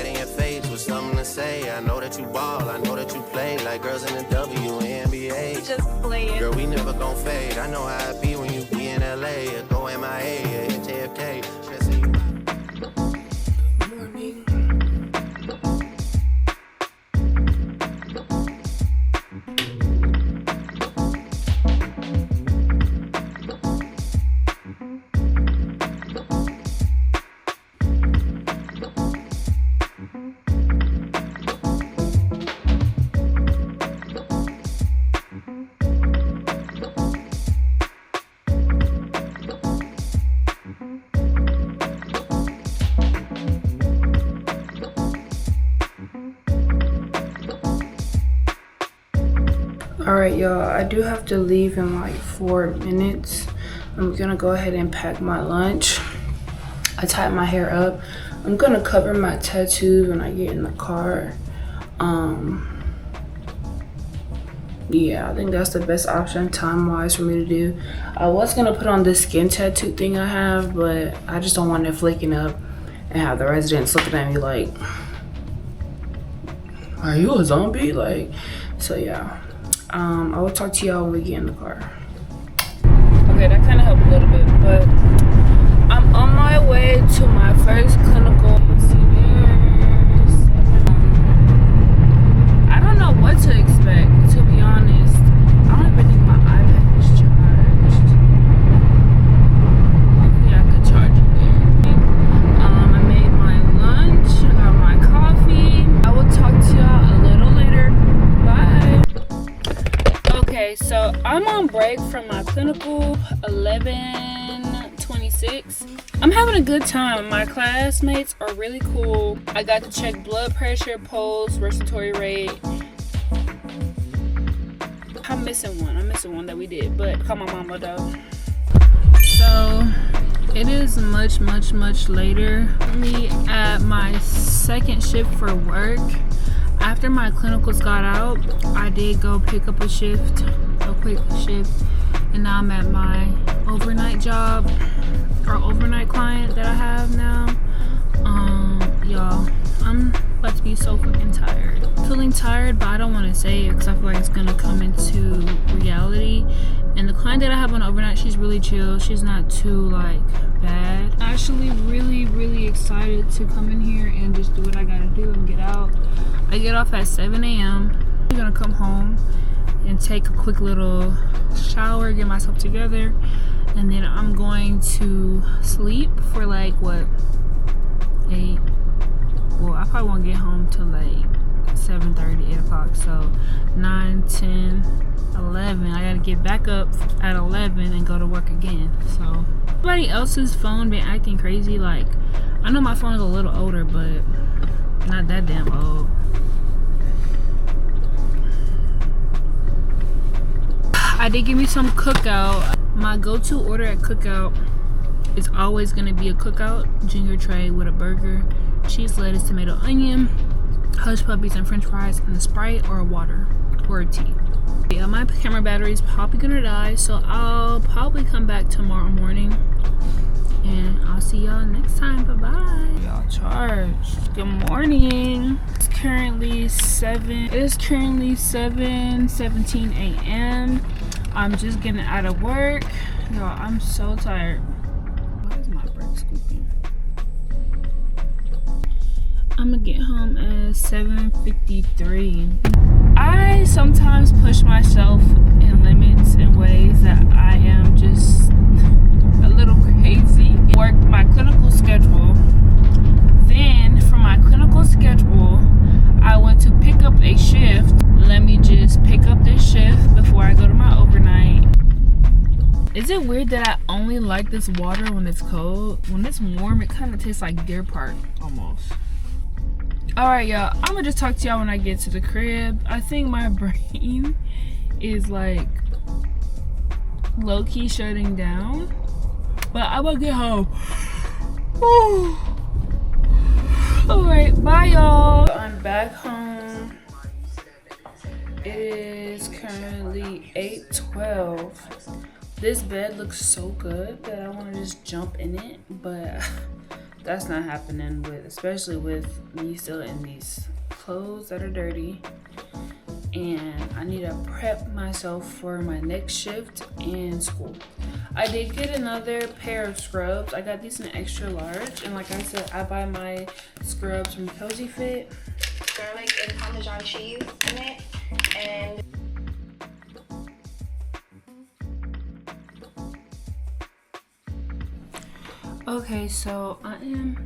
right in your face with something to say. I know that you ball, I know that you play like girls in the WNBA. Just playing. Girl, we never gon' fade. I know how it be when you be in LA or go MIA or JFK. Stressing you Alright y'all, I do have to leave in like 4 minutes. I'm gonna go ahead and pack my lunch. I tied my hair up. I'm gonna cover my tattoos when I get in the car. Yeah, I think that's the best option time-wise for me to do. I was gonna put on this skin tattoo thing I have, but I just don't want it flaking up and have the residents looking at me like, are you a zombie? Like, so yeah. I will talk to y'all when we get in the car. Okay, that kind of helped a little bit, but I'm on my way to my first clinical. I don't know what to expect, to be honest. I don't even think my iPad is charged. Hopefully I could charge it there. I made my lunch, I got my coffee. I will talk to y'all a little later. Bye. Okay, so I'm on break from my clinical, 11:26. I'm having a good time. My classmates are really cool. I got to check blood pressure, pulse, respiratory rate. I'm missing one that we did, but call my mama though. So it is much later for me at my second shift for work. After my clinicals got out, I did go pick up a quick shift, and now I'm at my overnight job or overnight client that I have now. Y'all, I'm about to be so fucking tired. Feeling tired, but I don't want to say it because I feel like it's gonna come into reality. And the client that I have on overnight, she's really chill. She's not too like bad. I'm actually really excited to come in here and just do what I gotta do and get out. I get off at 7 a.m. I'm gonna come home and take a quick little shower, get myself together, and then I'm going to sleep for like what, 8. Well, I probably won't get home till like 7:30, 8 o'clock. So 9, 10, 11. I gotta get back up at 11 and go to work again. So everybody else's phone been acting crazy. Like, I know my phone is a little older, but not that damn old. I did give me some Cookout. My go-to order at Cookout is always gonna be a Cookout ginger tray with a burger, cheese, lettuce, tomato, onion, hush puppies, and french fries, and a Sprite or a water or a tea. Yeah, my camera battery is probably gonna die, so I'll probably come back tomorrow morning, and I'll see y'all next time. Bye-bye. Y'all charged. Good morning. It's currently 7:17 a.m. I'm just getting out of work. Y'all, I'm so tired. Why is my brake squeaking? I'm gonna get home at 7:53. I sometimes push myself in limits in ways that I am just a little crazy. Worked my clinical schedule. Then from my clinical schedule, I went to pick up a shift. Let me just pick up this shift before I go to my overnight. Is it weird that I only like this water when it's cold? When it's warm, it kind of tastes like Deer Park almost. Alright y'all, I'm gonna just talk to y'all when I get to the crib. I think my brain is like low-key shutting down, but I'm gonna get home. Alright, bye y'all. I'm back home. It is currently 8:12. This bed looks so good that I want to just jump in it, but that's not happening with, especially with me still in these clothes that are dirty. And I need to prep myself for my next shift and school. I did get another pair of scrubs. I got these in extra large, and like I said, I buy my scrubs from Cozy Fit. Garlic and Parmesan cheese in it, and okay, so I am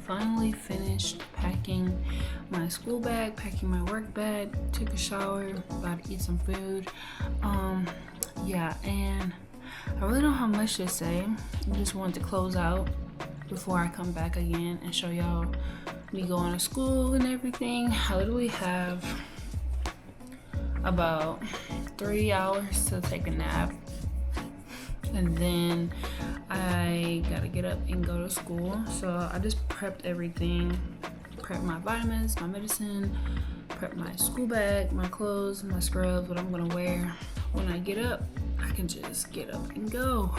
finally finished packing my school bag, packing my work bag, took a shower, about to eat some food. Yeah, and I really don't have much to say. I just wanted to close out before I come back again and show y'all me going to school and everything. I literally have about 3 hours to take a nap, and then I gotta get up and go to school. So I just prepped everything, prepped my vitamins, my medicine, prepped my school bag, my clothes, my scrubs, what I'm gonna wear. When I get up, I can just get up and go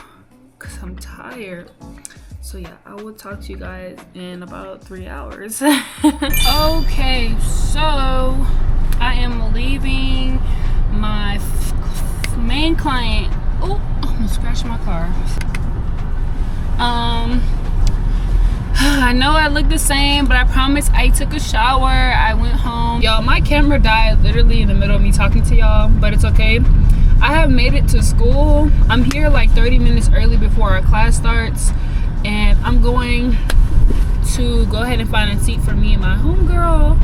because I'm tired. So yeah, I will talk to you guys in about 3 hours. Okay, so I am leaving my main client. Oh, I'm gonna scratch my car. I know I look the same, but I promise I took a shower. I went home. Y'all, my camera died literally in the middle of me talking to y'all, but it's okay. I have made it to school. I'm here like 30 minutes early before our class starts, and I'm going to go ahead and find a seat for me and my homegirl.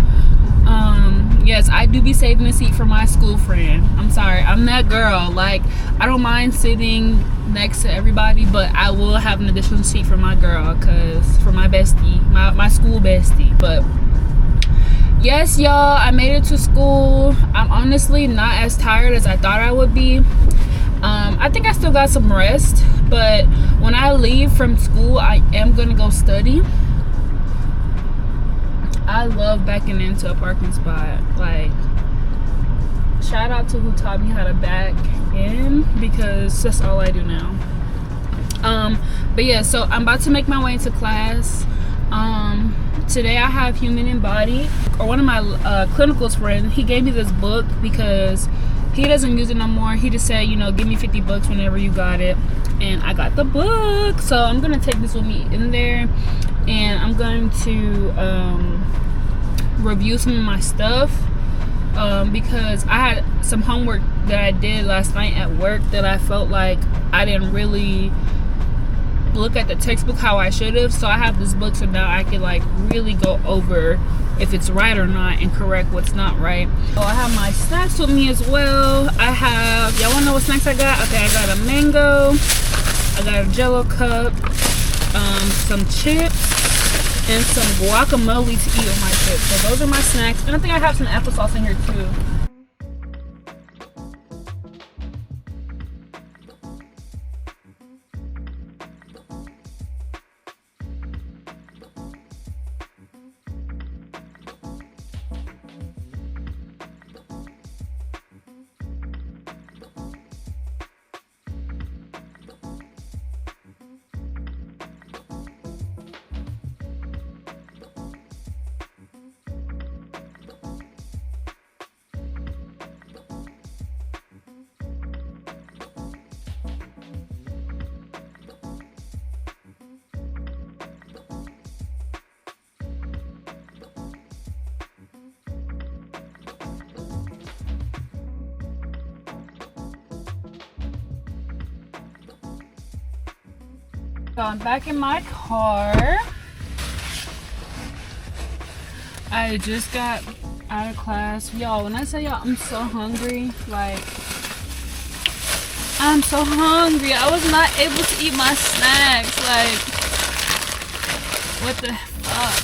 Yes, I do be saving a seat for my school friend. I'm sorry, I'm that girl. Like, I don't mind sitting next to everybody, but I will have an additional seat for my girl, cause for my bestie, my school bestie. But yes, y'all, I made it to school. I'm honestly not as tired as I thought I would be. I think I still got some rest, but when I leave from school, I am gonna go study. I love backing into a parking spot. Like, shout out to who taught me how to back in, because that's all I do now. But yeah, so I'm about to make my way into class. Today I have Human and Body, or one of my clinicals friends. He gave me this book because he doesn't use it no more. He just said, you know, give me 50 bucks whenever you got it, and I got the book. So I'm gonna take this with me in there, and I'm going to review some of my stuff, because I had some homework that I did last night at work that I felt like I didn't really look at the textbook how I should have. So I have this book, so now I can like really go over if it's right or not and correct what's not right. So I have my snacks with me as well. I have, y'all wanna know what snacks I got? Okay, I got a mango, I got a Jello cup, some chips, and some guacamole to eat on my chips. So those are my snacks, and I think I have some applesauce in here too. So I'm back in my car. I just got out of class. Y'all, when I say y'all, I'm so hungry. Like, I'm so hungry. I was not able to eat my snacks. Like, what the fuck?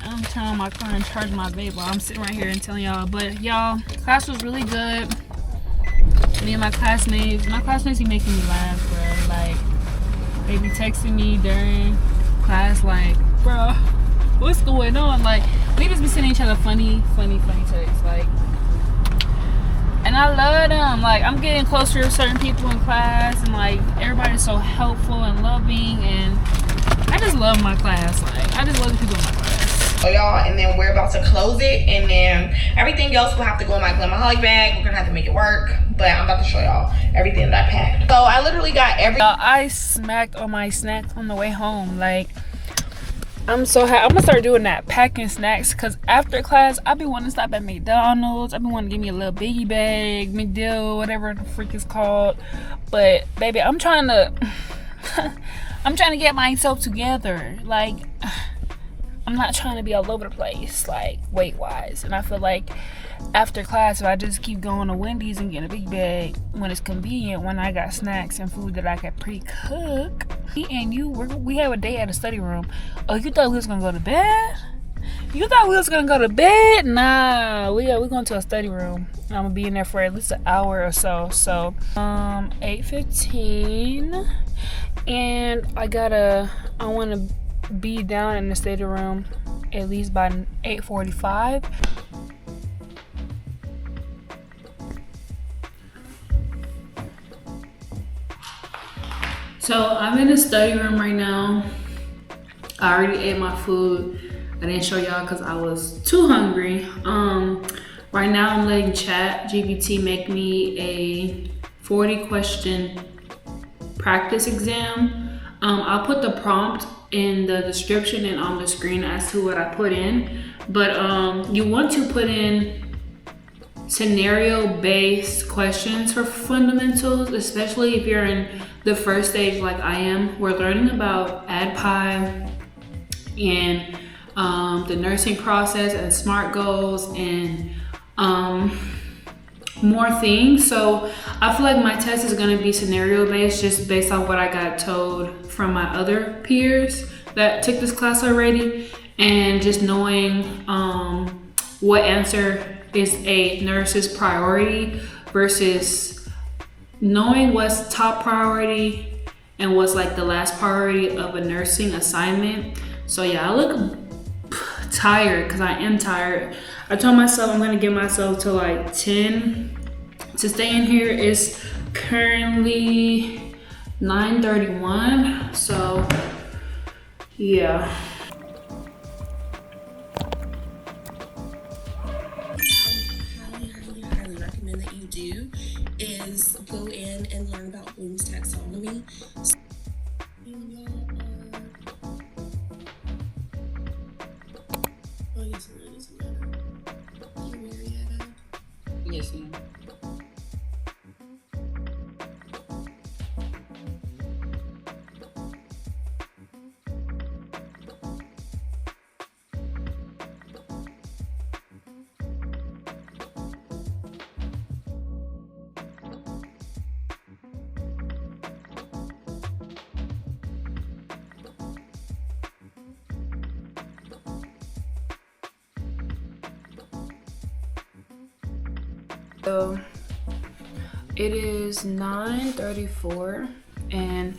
I'm turning on my car and charging my vape while I'm sitting right here and telling y'all. But y'all, class was really good. Me and my classmates be making me laugh, bro. Like, they be texting me during class, like, bro, what's going on? Like, we just be sending each other funny texts, like, and I love them. Like, I'm getting closer to certain people in class, and like, everybody's so helpful and loving, and I just love my class. Like, I just love the people in my class. So y'all, and then we're about to close it, and then everything else will have to go in my Glamaholic bag. We're gonna have to make it work, but I'm about to show y'all everything that I packed. So I literally got I smacked on my snacks on the way home. Like, I'm so happy. I'm gonna start doing that, packing snacks, because after class I be wanting to stop at McDonald's. I be wanting to give me a little biggie bag, McDill, whatever the freak is called. But baby, I'm trying to I'm trying to get myself together. Like, I'm not trying to be all over the place, like, weight wise. And I feel like after class, if I just keep going to Wendy's and getting a big bag when it's convenient, when I got snacks and food that I can pre-cook. Me and you, we have a day at the study room. Oh, you thought we was gonna go to bed? You thought we was gonna go to bed? Nah, we're going to a study room. I'm gonna be in there for at least an hour or so. So 8:15, and I want to be down in the study room at least by 8:45. So I'm in the study room right now. I already ate my food. I didn't show y'all because I was too hungry. Right now I'm letting ChatGPT make me a 40 question practice exam. I'll put the prompt in the description and on the screen as to what I put in. But you want to put in scenario-based questions for fundamentals, especially if you're in the first stage like I am. We're learning about ADPI and the nursing process and SMART goals and more things. So I feel like my test is going to be scenario-based, just based on what I got told from my other peers that took this class already, and just knowing what answer is a nurse's priority versus knowing what's top priority and what's like the last priority of a nursing assignment. So yeah, I look tired because I am tired. I told myself I'm gonna give myself to like 10 to stay in here. It's currently 9:31, so yeah. Highly recommend that you do is go in and learn about Bloom's taxonomy. So when y'all are, oh yes, it doesn't matter. You Marietta? Yes, ma'am. So it is 9:34 and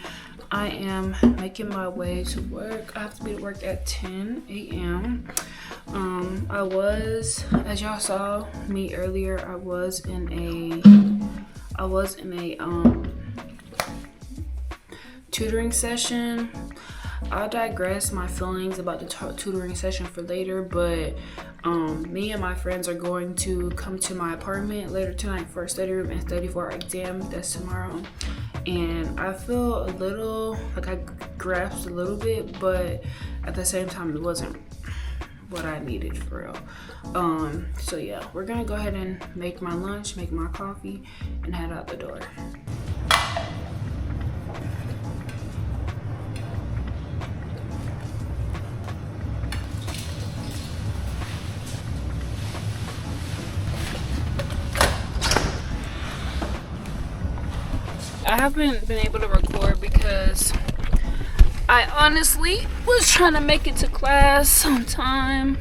I am making my way to work. I have to be at work at 10 a.m. I was, as y'all saw me earlier, I was in a tutoring session. I'll digress my feelings about the tutoring session for later, but me and my friends are going to come to my apartment later tonight for a study room and study for our exam that's tomorrow. And I feel a little like I grasped a little bit, but at the same time it wasn't what I needed for real. So yeah, we're gonna go ahead and make my lunch, make my coffee, and head out the door. I haven't been able to record because I honestly was trying to make it to class on time.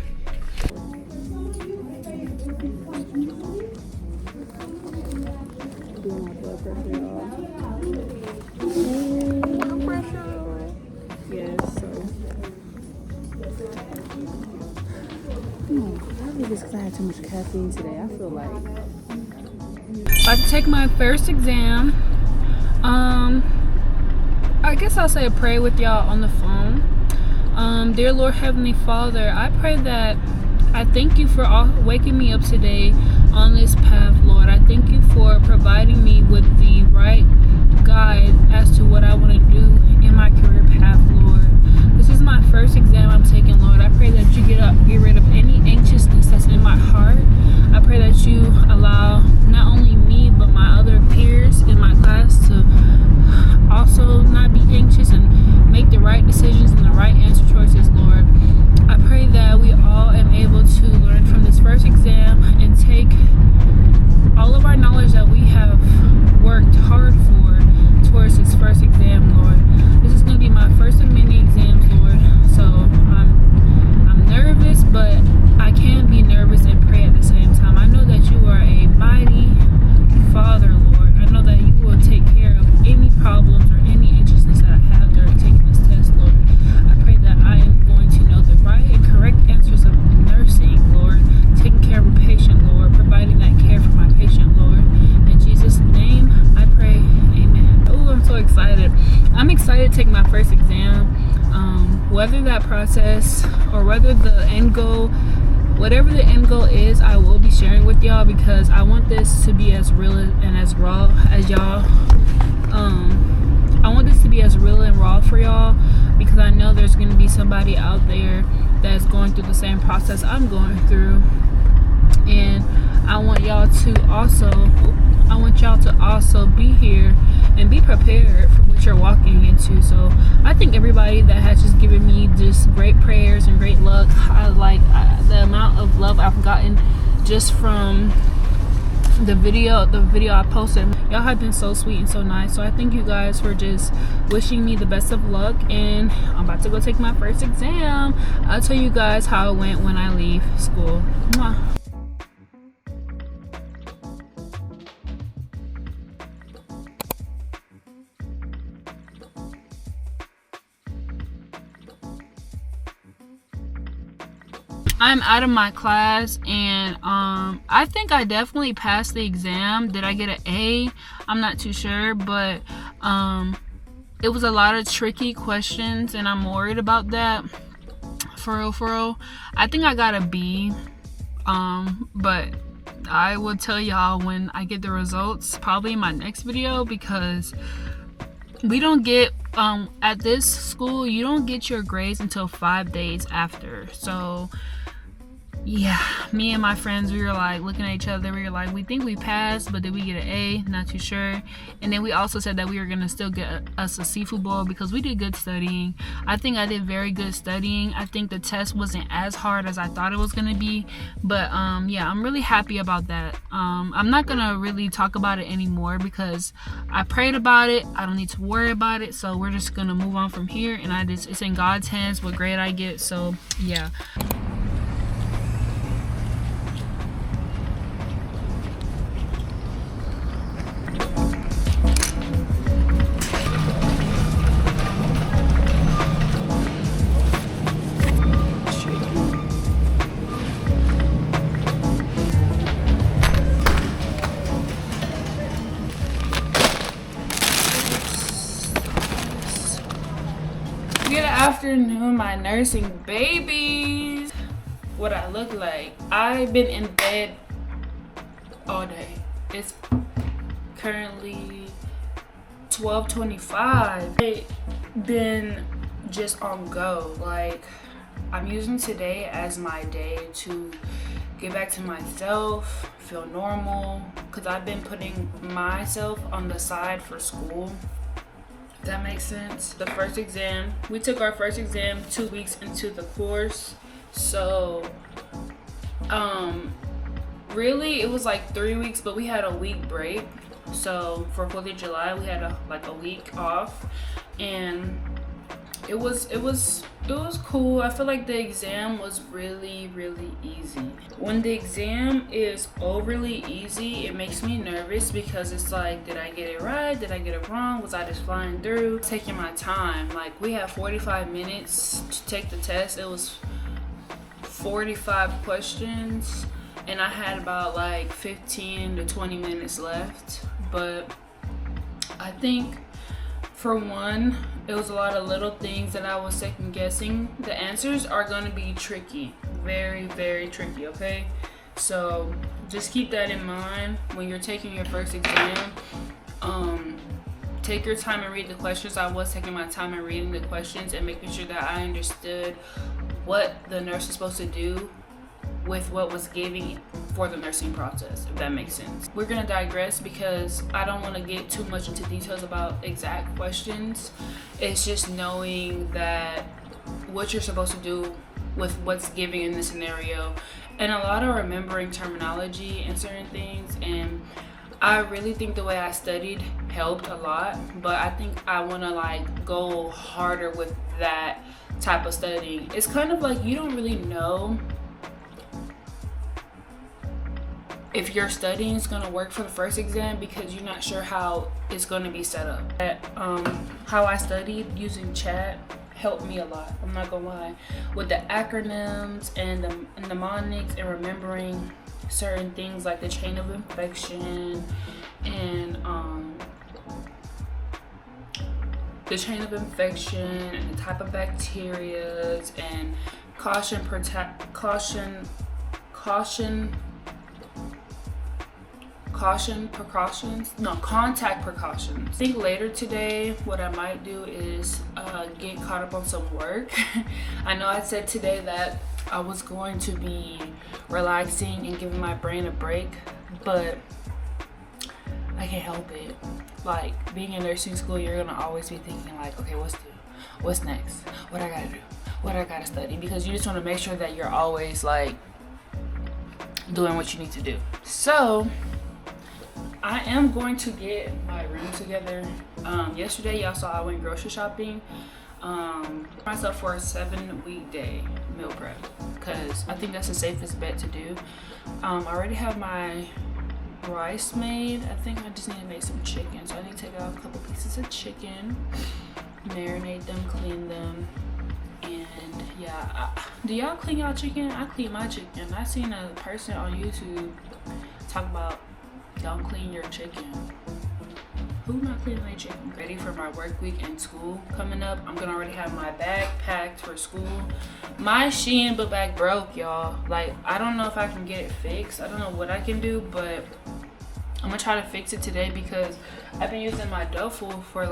Yes, so probably just because I had too much caffeine today. I feel like about to take my first exam. I guess I'll say a prayer with y'all on the phone. Dear Lord Heavenly Father, I pray that I thank you for waking me up today on this path, Lord. I thank you for providing me with the right guide as to what I want to do in my career path, Lord. This is my first exam I'm taking, Lord. I pray that you get rid of any anxiousness that's in my heart. I pray that you allow not only me but my other peers in my class to also not be anxious and make the right decisions and the right answer choices, Lord. I pray that we all am able to learn from this first exam and take all of our knowledge that we have worked hard for towards this first exam, Lord. This is going to be my first of many exams, Lord. So I'm nervous, but I can't be nervous and pray at the same time. I know that you are a mighty Father, Lord. I know that you will take care of any problems or any anxiousness that I have during taking this test, Lord. I pray that I am going to know the right and correct answers of nursing, Lord. Taking care of a patient, Lord. Providing that care for my patient, Lord. In Jesus' name, I pray. Amen. Oh, I'm so excited. I'm excited to take my first exam. Whether that process or whether the end goal, whatever the end goal is, I will be sharing with y'all because I want this to be as real and as raw as y'all. I want this to be as real and raw for y'all because I know there's going to be somebody out there that's going through the same process I'm going through, and I want y'all to also be here and be prepared for what you're walking into. So I think everybody that has just given me just great prayers and great luck. I like the amount of love I've gotten just from the video I posted. Y'all have been so sweet and so nice. So I thank you guys for just wishing me the best of luck, and I'm about to go take my first exam. I'll tell you guys how it went when I leave school. Mwah. I'm out of my class, and I think I definitely passed the exam. Did I get an A? I'm not too sure, but it was a lot of tricky questions, and I'm worried about that. For real. I think I got a B, but I will tell y'all when I get the results, probably in my next video, because we don't get at this school, you don't get your grades until 5 days after. So yeah, me and my friends, we were like looking at each other. We were like, we think we passed, but did we get an A? Not too sure. And then we also said that we were gonna still get us a seafood bowl because we did good studying. I think I did very good studying. I think the test wasn't as hard as I thought it was gonna be, but yeah, I'm really happy about that. I'm not gonna really talk about it anymore because I prayed about it. I don't need to worry about it, so we're just gonna move on from here, and it's in God's hands what grade I get. So yeah. Good afternoon, my nursing babies. What I look like. I've been in bed all day. It's currently 12:25. I've been just on go. Like, I'm using today as my day to get back to myself, feel normal, because I've been putting myself on the side for school. That makes sense. The first exam, we took our first exam 2 weeks into the course. So really it was like 3 weeks, but we had a week break. So for 4th of July, we had a week off, and it was cool. I feel like the exam was really easy. When the exam is overly easy, it makes me nervous because it's like, did I get it right? Did I get it wrong? Was I just flying through? Taking my time. Like, we had 45 minutes to take the test. It was 45 questions, and I had about like 15 to 20 minutes left. But I think For one, it was a lot of little things that I was second guessing. The answers are going to be tricky, very, very tricky, okay? So just keep that in mind when you're taking your first exam. Take your time and read the questions. I was taking my time and reading the questions and making sure that I understood what the nurse is supposed to do with what was given for the nursing process, if that makes sense. We're gonna digress because I don't want to get too much into details about exact questions. It's just knowing that what you're supposed to do with what's given in this scenario, and a lot of remembering terminology and certain things. And I really think the way I studied helped a lot, but I think I want to like go harder with that type of studying. It's kind of like you don't really know if your studying is going to work for the first exam because you're not sure how it's going to be set up. How I studied using chat helped me a lot, I'm not gonna lie, with the acronyms and the mnemonics and remembering certain things like the chain of infection and the chain of infection and the type of bacterias and contact precautions. I think later today what I might do is get caught up on some work. I know I said today that I was going to be relaxing and giving my brain a break, but I can't help it. Like, being in nursing school, you're gonna always be thinking like, okay, what's next? What I gotta do? What I gotta study? Because you just want to make sure that you're always like doing what you need to do. So I am going to get my room together. Yesterday y'all saw I went grocery shopping. Myself for a 7-week day meal prep because I think that's the safest bet to do. I already have my rice made. I think I just need to make some chicken, so I need to take out a couple pieces of chicken, marinate them, clean them, and yeah. Do y'all clean y'all chicken? I clean my chicken. I seen a person on YouTube talk about don't clean your chicken. Who not cleaning their chicken? Ready for my work week and school coming up. I'm gonna already have my bag packed for school. My Shein book bag broke, y'all. Like, I don't know if I can get it fixed. I don't know what I can do, but I'm gonna try to fix it today because I've been using my duffel for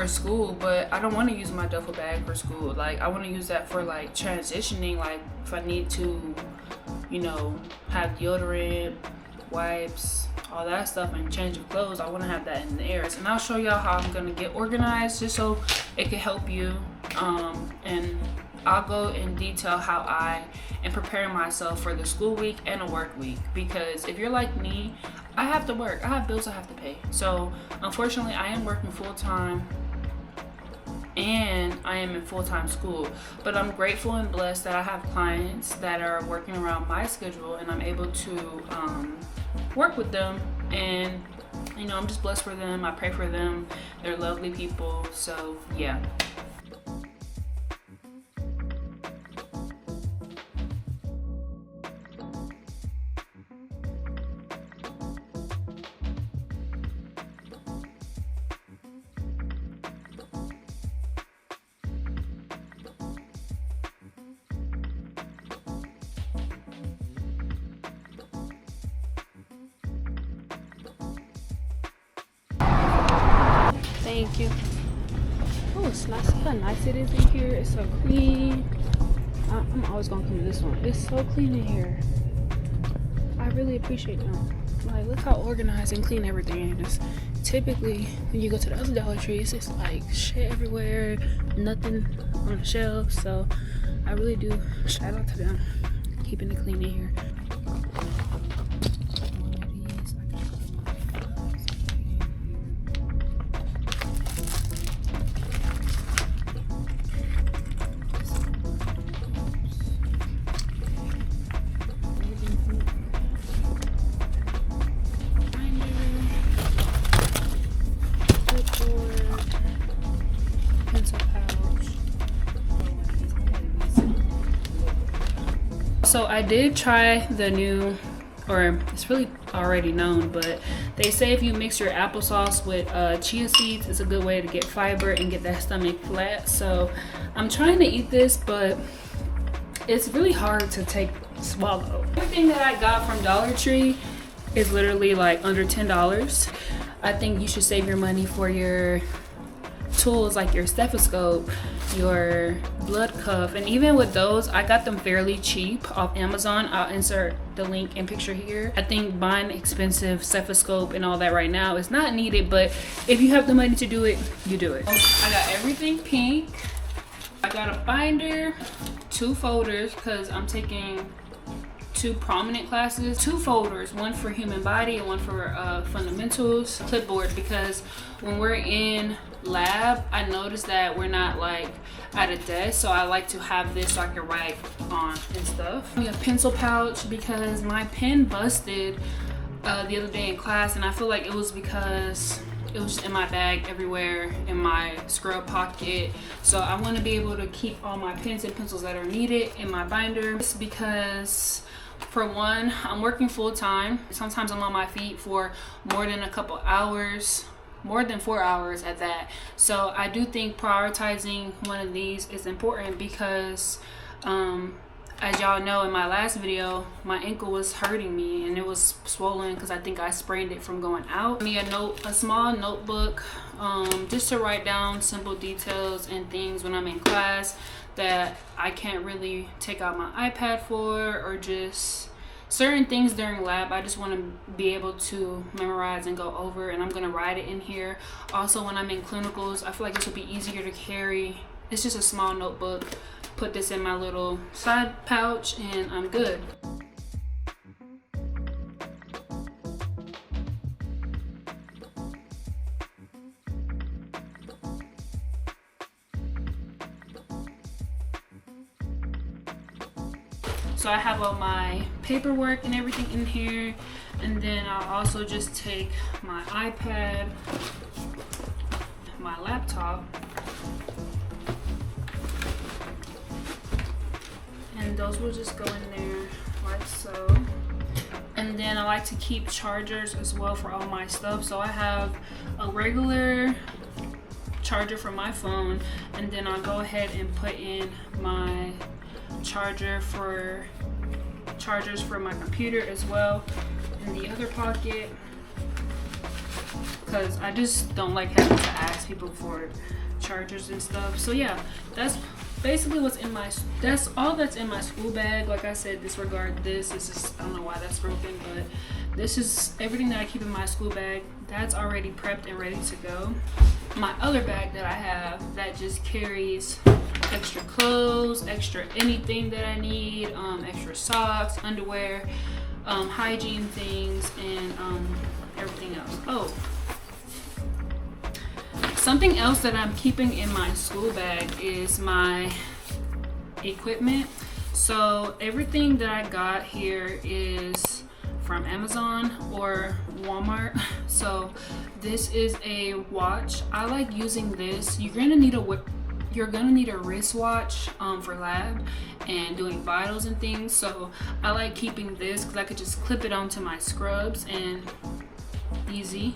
school, but I don't want to use my duffel bag for school. Like, I want to use that for like transitioning, like if I need to, you know, have deodorant, wipes, all that stuff, and change of clothes. I want to have that in theirs, and I'll show y'all how I'm gonna get organized just so it can help you. And I'll go in detail how I am preparing myself for the school week and a work week, because if you're like me, I have to work. I have bills I have to pay. So unfortunately, I am working full-time and I am in full-time school, but I'm grateful and blessed that I have clients that are working around my schedule and I'm able to work with them, and you know, I'm just blessed for them. I pray for them. They're lovely people. So yeah. Thank you. Oh, it's nice. See how nice it is in here. It's so clean. I'm always gonna come to this one. It's so clean in here. I really appreciate them. Like, look how organized and clean everything is. Typically, when you go to the other Dollar Trees, it's like shit everywhere, nothing on the shelves. So I really do shout out to them keeping it clean in here. So I did try the new or it's really already known, but they say if you mix your applesauce with chia seeds, it's a good way to get fiber and get that stomach flat. So I'm trying to eat this, but it's really hard to swallow. Everything that I got from Dollar Tree is literally like under $10. I think you should save your money for your tools like your stethoscope, your blood cuff, and even with those, I got them fairly cheap off Amazon. I'll insert the link and picture here. I think buying expensive stethoscope and all that right now is not needed, but if you have the money to do it, you do it. I got everything pink. I got a binder, 2 folders because I'm taking 2 prominent classes, 2 folders, one for human body and one for fundamentals, clipboard, because when we're in lab, I noticed that we're not like at a desk, so I like to have this so I can write on and stuff. A pencil pouch because my pen busted the other day in class, and I feel like it was because it was just in my bag everywhere, in my scrub pocket. So I want to be able to keep all my pens and pencils that are needed in my binder, because for one, I'm working full time. Sometimes I'm on my feet for more than a couple hours, more than 4 hours at that. So I do think prioritizing one of these is important because as y'all know, in my last video, my ankle was hurting me and it was swollen because I think I sprained it from going out. Me a small notebook just to write down simple details and things when I'm in class that I can't really take out my iPad for, or just certain things during lab I just want to be able to memorize and go over, and I'm going to write it in here. Also, when I'm in clinicals, I feel like this will be easier to carry. It's just a small notebook. Put this in my little side pouch and I'm good. So I have all my paperwork and everything in here, and then I'll also just take my iPad, my laptop, and those will just go in there like so. And then I like to keep chargers as well for all my stuff. So I have a regular charger for my phone, and then I'll go ahead and put in my chargers for my computer as well in the other pocket, because I just don't like having to ask people for chargers and stuff. So yeah, that's basically what's in that's all that's in my school bag. Like I said, disregard this. This is, I don't know why that's broken, but this is everything that I keep in my school bag. That's already prepped and ready to go. My other bag that I have that just carries extra clothes, extra anything that I need, extra socks, underwear, hygiene things, and everything else. Oh, something else that I'm keeping in my school bag is my equipment. So everything that I got here is from Amazon or Walmart. So this is a watch. I like using this. You're gonna need a wristwatch for lab and doing vitals and things. So I like keeping this because I could just clip it onto my scrubs, and easy.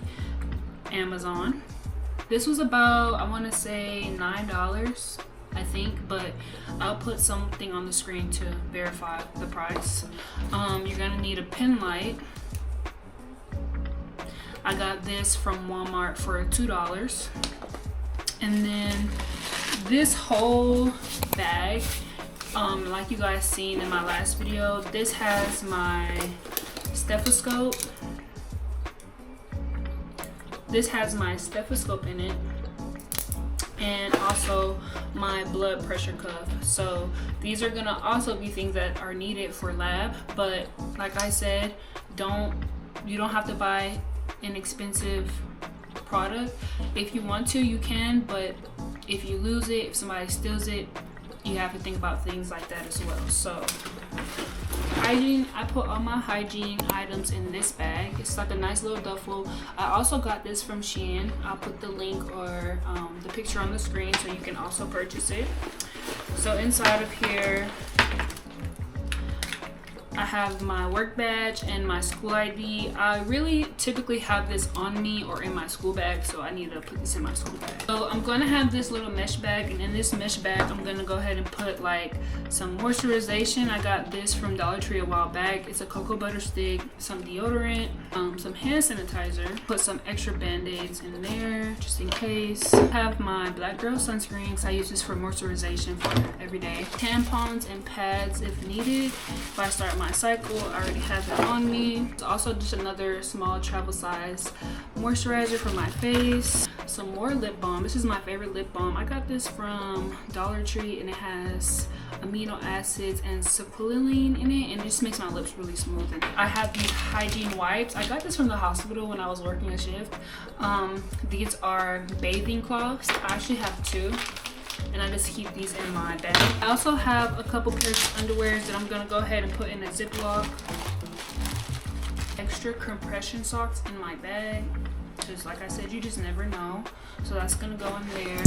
Amazon. This was about, I want to say $9, I think, but I'll put something on the screen to verify the price. You're gonna need a pen light. I got this from Walmart for $2. And then this whole bag, like you guys seen in my last video, this has my stethoscope. This has my stethoscope in it, and also my blood pressure cuff. So these are gonna also be things that are needed for lab, but like I said, you don't have to buy an expensive product. If you want to, you can, but if you lose it, if somebody steals it, you have to think about things like that as well. So hygiene, I put all my hygiene items in this bag. It's like a nice little duffel. I also got this from Shein. I'll put the link or the picture on the screen so you can also purchase it. So inside of here, I have my work badge and my school ID. I really typically have this on me or in my school bag, so I need to put this in my school bag. So I'm gonna have this little mesh bag, and in this mesh bag I'm gonna go ahead and put like some moisturization. I got this from Dollar Tree a while back. It's a cocoa butter stick, some deodorant, some hand sanitizer. Put some extra band-aids in there just in case. I have my Black Girl sunscreen because I use this for moisturization for every day. Tampons and pads if needed. If I start my cycle, I already have it on me. It's also just another small travel size moisturizer for my face. Some more lip balm. This is my favorite lip balm. I got this from Dollar Tree, and it has amino acids and squalene in it, and it just makes my lips really smooth. And I have these hygiene wipes. I got this from the hospital when I was working a shift. These are bathing cloths. I actually have two, and I just keep these in my bag. I also have a couple pairs of underwears that I'm gonna go ahead and put in a Ziploc. Extra compression socks in my bag, just like I said, you just never know. So that's gonna go in there.